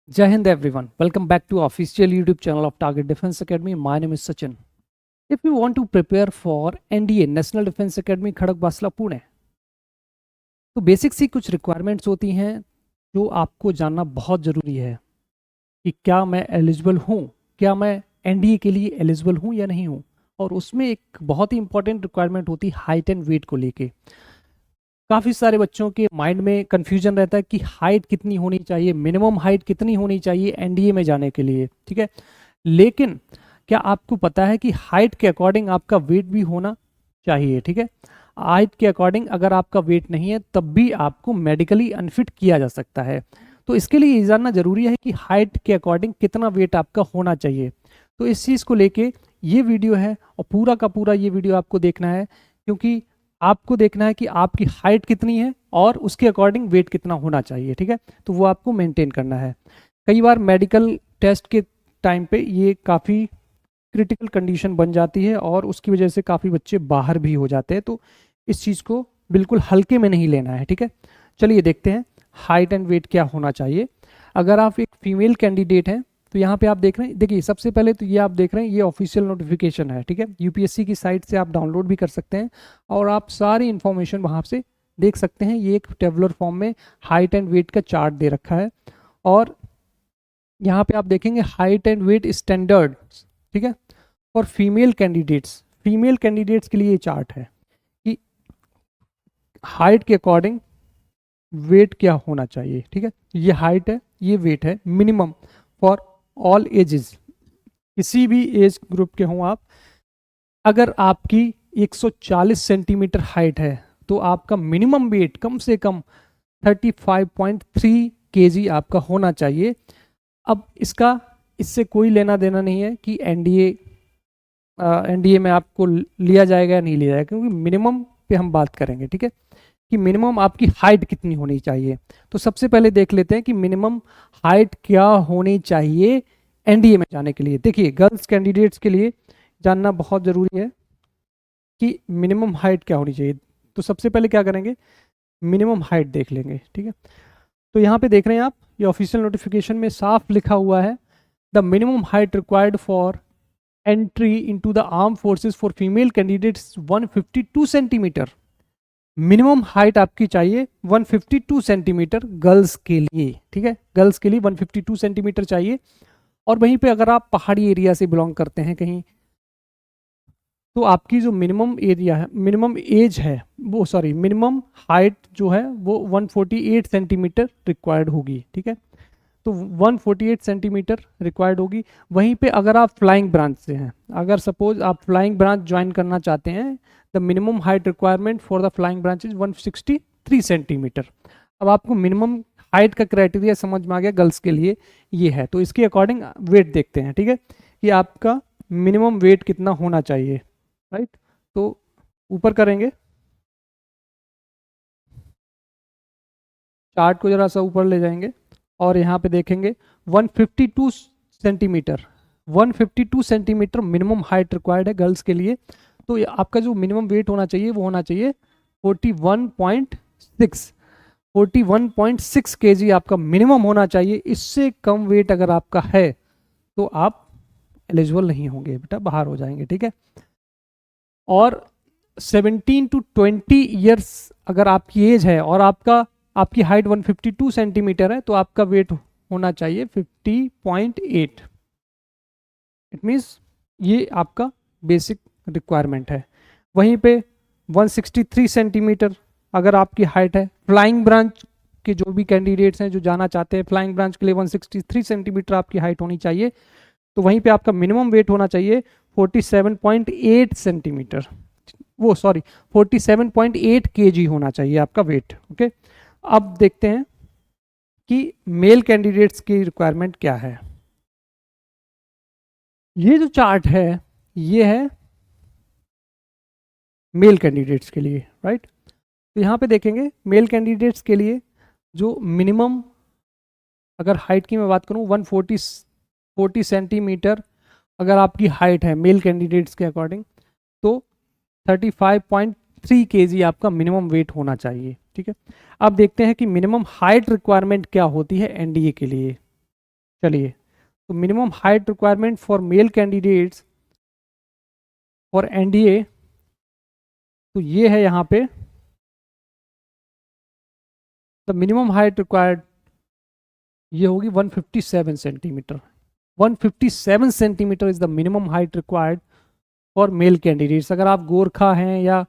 Jai Hind everyone. Welcome back to official YouTube channel of Target Defense Academy. My name is Sachin. If you want to prepare for NDA National Defense Academy Khadakwasla Pune, तो basic सी कुछ requirements होती हैं जो आपको जानना बहुत ज़रूरी है कि क्या मैं एलिजिबल हूँ, क्या मैं एनडीए के लिए एलिजिबल हूँ या नहीं हूँ। और उसमें एक बहुत ही इंपॉर्टेंट रिक्वायरमेंट होती है हाइट एंड वेट को लेके। काफ़ी सारे बच्चों के माइंड में कन्फ्यूजन रहता है कि हाइट कितनी होनी चाहिए, मिनिमम हाइट कितनी होनी चाहिए एनडीए में जाने के लिए, ठीक है। लेकिन क्या आपको पता है कि हाइट के अकॉर्डिंग आपका वेट भी होना चाहिए, ठीक है। हाइट के अकॉर्डिंग अगर आपका वेट नहीं है तब भी आपको मेडिकली अनफिट किया जा सकता है। तो इसके लिए ये जानना जरूरी है कि हाइट के अकॉर्डिंग कितना वेट आपका होना चाहिए। तो इस चीज़ को लेके ये वीडियो है और पूरा का पूरा ये वीडियो आपको देखना है, क्योंकि आपको देखना है कि आपकी हाइट कितनी है और उसके अकॉर्डिंग वेट कितना होना चाहिए, ठीक है। तो वो आपको मेंटेन करना है। कई बार मेडिकल टेस्ट के टाइम पे ये काफ़ी क्रिटिकल कंडीशन बन जाती है और उसकी वजह से काफ़ी बच्चे बाहर भी हो जाते हैं। तो इस चीज़ को बिल्कुल हल्के में नहीं लेना है, ठीक है। चलिए देखते हैं हाइट एंड वेट क्या होना चाहिए। अगर आप एक फीमेल कैंडिडेट हैं तो यहाँ पे आप देख रहे हैं, देखिए सबसे पहले तो ये आप देख रहे हैं, ये ऑफिशियल नोटिफिकेशन है, ठीक है। यूपीएससी की साइट से आप डाउनलोड भी कर सकते हैं और आप सारी इन्फॉर्मेशन वहाँ से देख सकते हैं। ये एक टेबुलर फॉर्म में हाइट एंड वेट का चार्ट दे रखा है और यहाँ पे आप देखेंगे हाइट एंड वेट स्टैंडर्ड, ठीक है। और फीमेल कैंडिडेट्स के लिए ये चार्ट है कि हाइट के अकॉर्डिंग वेट क्या होना चाहिए, ठीक है। ये हाइट है, ये वेट है मिनिमम फॉर ऑल एजेस, किसी भी एज ग्रुप के हों आप। अगर आपकी 140 सेंटीमीटर हाइट है तो आपका मिनिमम वेट कम से कम 35.3 केजी आपका होना चाहिए। अब इससे कोई लेना देना नहीं है कि एनडीए में आपको लिया जाएगा या नहीं लिया जाएगा, क्योंकि मिनिमम पे हम बात करेंगे, ठीक है, कि मिनिमम आपकी हाइट कितनी होनी चाहिए। तो सबसे पहले देख लेते हैं कि मिनिमम हाइट क्या होनी चाहिए एनडीए में जाने के लिए। देखिए गर्ल्स कैंडिडेट्स के लिए जानना बहुत ज़रूरी है कि मिनिमम हाइट क्या होनी चाहिए। तो सबसे पहले क्या करेंगे, मिनिमम हाइट देख लेंगे, ठीक है। तो यहाँ पे देख रहे हैं आप, ये ऑफिशियल नोटिफिकेशन में साफ लिखा हुआ है, the minimum height required for entry into the arm forces for female candidates 152 centimetre. Minimum height आपकी चाहिए 152 सेंटीमीटर गर्ल्स के लिए, ठीक है। गर्ल्स के लिए 152 सेंटीमीटर चाहिए। और वहीं पे अगर आप पहाड़ी एरिया से बिलोंग करते हैं कहीं, तो आपकी जो मिनिमम एरिया है, मिनिमम एज है वो, सॉरी मिनिमम हाइट जो है वो 148 सेंटीमीटर रिक्वायर्ड होगी, ठीक है। तो 148 सेंटीमीटर रिक्वायर्ड होगी। वहीं पे अगर आप फ्लाइंग ब्रांच से हैं, अगर सपोज आप फ्लाइंग ब्रांच ज्वाइन करना चाहते हैं, the minimum height requirement for the flying branch is 163 centimetre. अब आपको मिनिमम हाइट का क्राइटेरिया समझ में आ गया, गर्ल्स के लिए ये है। तो इसके अकॉर्डिंग वेट देखते हैं, ठीक है, कि आपका मिनिमम वेट कितना होना चाहिए, राइट। तो ऊपर करेंगे, चार्ट को जरा सा ऊपर ले जाएंगे और यहाँ पे देखेंगे 152 centimetre, 152 centimetre minimum height required है गर्ल्स के लिए। तो आपका जो मिनिमम वेट होना चाहिए वो होना चाहिए 41.6, 41.6 केजी आपका मिनिमम होना चाहिए। इससे कम वेट अगर आपका है तो आप एलिजिबल नहीं होंगे बेटा, बाहर हो जाएंगे, ठीक है। और 17 टू 20 ईयर्स अगर आपकी एज है और आपकी हाइट 152 सेंटीमीटर है तो आपका वेट होना चाहिए 50.8। इट मीन्स ये आपका बेसिक रिक्वायरमेंट है। वहीं पे 163 सेंटीमीटर अगर आपकी हाइट है, फ्लाइंग ब्रांच के जो भी कैंडिडेट्स हैं जो जाना चाहते हैं फ्लाइंग ब्रांच के लिए 163 सेंटीमीटर आपकी हाइट होनी चाहिए। तो वहीं पे आपका मिनिमम वेट होना चाहिए 47.8 सेंटीमीटर, वो सॉरी 47.8 केजी होना चाहिए आपका वेट, ओके। अब देखते हैं कि मेल कैंडिडेट्स की रिक्वायरमेंट क्या है। ये जो चार्ट है ये है मेल कैंडिडेट्स के लिए, राइट। तो यहाँ पे देखेंगे मेल कैंडिडेट्स के लिए जो मिनिमम, अगर हाइट की मैं बात करूँ 140 सेंटीमीटर अगर आपकी हाइट है मेल कैंडिडेट्स के अकॉर्डिंग, तो 35.3 केजी आपका मिनिमम वेट होना चाहिए, ठीक है। अब देखते हैं कि मिनिमम हाइट रिक्वायरमेंट क्या होती है एनडीए के लिए। चलिए, तो minimum height requirement for male candidates for NDA, तो ये है यहाँ पे द मिनिमम हाइट रिक्वायर्ड, ये होगी 157 centimetre. 157 centimetre is the minimum height required for male candidates. अगर आप गोरखा हैं या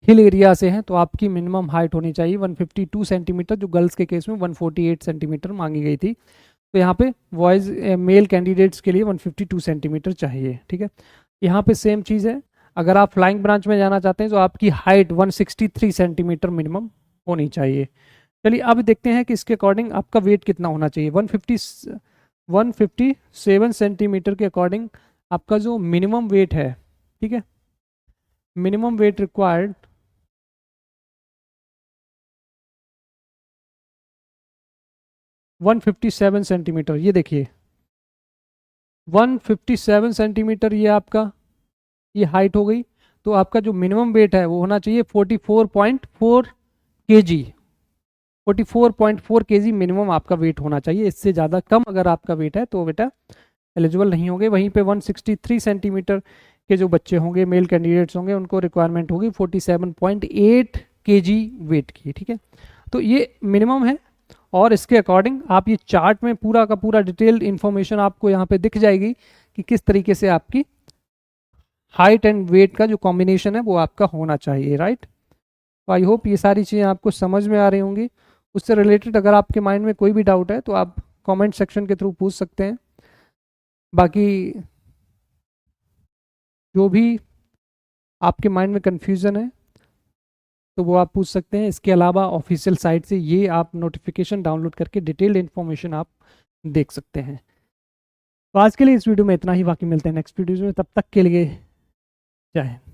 हिल एरिया से हैं तो आपकी मिनिमम हाइट होनी चाहिए 152 सेंटीमीटर, जो गर्ल्स के केस में 148 सेंटीमीटर मांगी गई थी। तो यहाँ पे बॉयज़ मेल कैंडिडेट्स के लिए 152 सेंटीमीटर चाहिए, ठीक है। यहाँ पे सेम चीज़ है, अगर आप फ्लाइंग ब्रांच में जाना चाहते हैं तो आपकी हाइट 163 सेंटीमीटर मिनिमम होनी चाहिए। चलिए अब देखते हैं कि इसके अकॉर्डिंग आपका वेट कितना होना चाहिए। 157 सेंटीमीटर के अकॉर्डिंग आपका जो मिनिमम वेट है, ठीक है, मिनिमम वेट रिक्वायर्ड 157 सेंटीमीटर, ये देखिए 157 सेंटीमीटर ये आपका ये हाइट हो गई। तो आपका जो मिनिमम वेट है वो होना चाहिए 44.4 केजी। 44.4 केजी मिनिमम आपका वेट होना चाहिए। इससे ज़्यादा कम अगर आपका वेट है तो बेटा एलिजिबल नहीं होंगे। वहीं पे 163 सेंटीमीटर के जो बच्चे होंगे, मेल कैंडिडेट्स होंगे, उनको रिक्वायरमेंट होगी 47.8 केजी वेट की, ठीक है। तो ये मिनिमम है और इसके अकॉर्डिंग आप ये चार्ट में पूरा का पूरा डिटेल्ड इन्फॉर्मेशन आपको यहाँ पे दिख जाएगी कि किस तरीके से आपकी हाइट एंड वेट का जो कॉम्बिनेशन है वो आपका होना चाहिए, राइट। तो आई होप ये सारी चीज़ें आपको समझ में आ रही होंगी। उससे रिलेटेड अगर आपके माइंड में कोई भी डाउट है तो आप कमेंट सेक्शन के थ्रू पूछ सकते हैं। बाकी जो भी आपके माइंड में कन्फ्यूज़न है तो वो आप पूछ सकते हैं। इसके अलावा ऑफिशियल साइट से ये आप नोटिफिकेशन डाउनलोड करके डिटेल्ड इन्फॉर्मेशन आप देख सकते हैं। तो आज के लिए इस वीडियो में इतना ही, बाकी मिलते हैं नेक्स्ट वीडियो में, तब तक के लिए जय हिंद।